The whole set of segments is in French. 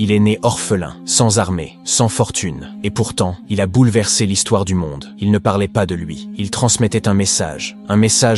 Il est né orphelin, sans armée, sans fortune. Et pourtant, il a bouleversé l'histoire du monde. Il ne parlait pas de lui. Il transmettait un message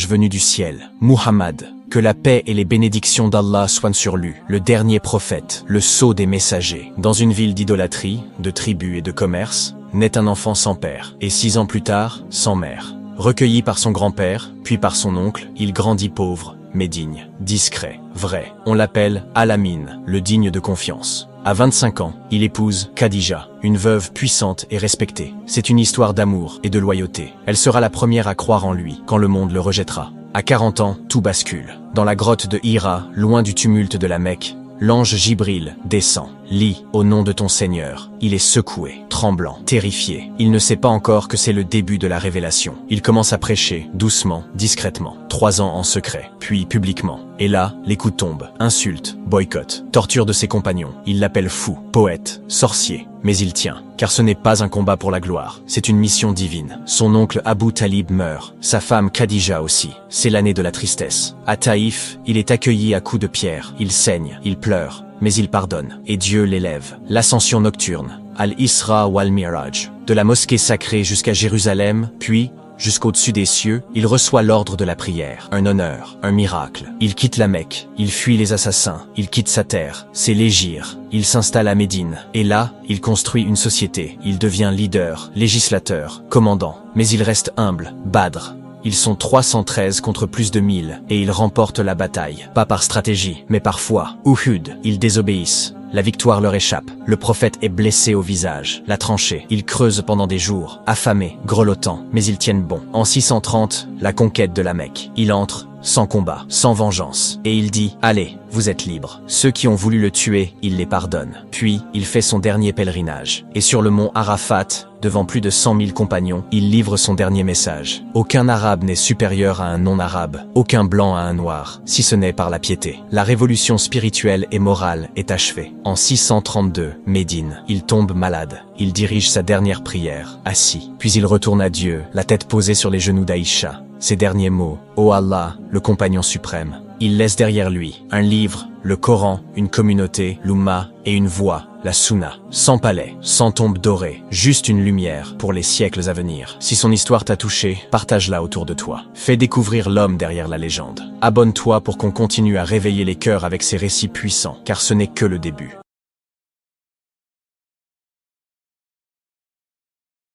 venu du ciel. Muhammad, que la paix et les bénédictions d'Allah soient sur lui, le dernier prophète, le sceau des messagers. Dans une ville d'idolâtrie, de tribus et de commerce, naît un enfant sans père, et 6 ans plus tard, sans mère. Recueilli par son grand-père, puis par son oncle, il grandit pauvre, mais digne, discret, vrai. On l'appelle Al-Amin, le digne de confiance. À 25 ans, il épouse Khadija, une veuve puissante et respectée. C'est une histoire d'amour et de loyauté. Elle sera la première à croire en lui, quand le monde le rejettera. À 40 ans, tout bascule. Dans la grotte de Hira, loin du tumulte de la Mecque, l'ange Jibril descend. Lis, au nom de ton Seigneur. Il est secoué, tremblant, terrifié. Il ne sait pas encore que c'est le début de la révélation. Il commence à prêcher, doucement, discrètement. 3 ans en secret, puis publiquement. Et là, les coups tombent. Insultes, boycott, torture de ses compagnons. Il l'appelle fou, poète, sorcier. Mais il tient, car ce n'est pas un combat pour la gloire. C'est une mission divine. Son oncle Abu Talib meurt. Sa femme Khadija aussi. C'est l'année de la tristesse. À Taïf, il est accueilli à coups de pierre. Il saigne, il pleure. Mais il pardonne, et Dieu l'élève. L'ascension nocturne, Al-Isra wal-Miraj, de la mosquée sacrée jusqu'à Jérusalem, puis, jusqu'au-dessus des cieux, il reçoit l'ordre de la prière, un honneur, un miracle. Il quitte la Mecque, il fuit les assassins, il quitte sa terre, c'est l'Hégire. Il s'installe à Médine, et là, il construit une société. Il devient leader, législateur, commandant. Mais il reste humble, Badr. Ils sont 313 contre plus de 1000, et ils remportent la bataille. Pas par stratégie, mais par foi. Uhud, ils désobéissent. La victoire leur échappe. Le prophète est blessé au visage. La tranchée. Ils creusent pendant des jours, affamés, grelottants, mais ils tiennent bon. En 630, la conquête de la Mecque. Il entre, sans combat, sans vengeance. Et il dit, allez, vous êtes libres. Ceux qui ont voulu le tuer, il les pardonne. Puis, il fait son dernier pèlerinage. Et sur le mont Arafat, devant plus de 100 000 compagnons, il livre son dernier message. Aucun arabe n'est supérieur à un non-arabe, aucun blanc à un noir, si ce n'est par la piété. La révolution spirituelle et morale est achevée. En 632, Médine, il tombe malade. Il dirige sa dernière prière, assis. Puis il retourne à Dieu, la tête posée sur les genoux d'Aïcha. Ses derniers mots, « Ô Allah, le compagnon suprême ». Il laisse derrière lui un livre, le Coran, une communauté, l'Umma, et une voix, la Sunna. Sans palais, sans tombe dorée, juste une lumière pour les siècles à venir. Si son histoire t'a touché, partage-la autour de toi. Fais découvrir l'homme derrière la légende. Abonne-toi pour qu'on continue à réveiller les cœurs avec ces récits puissants, car ce n'est que le début.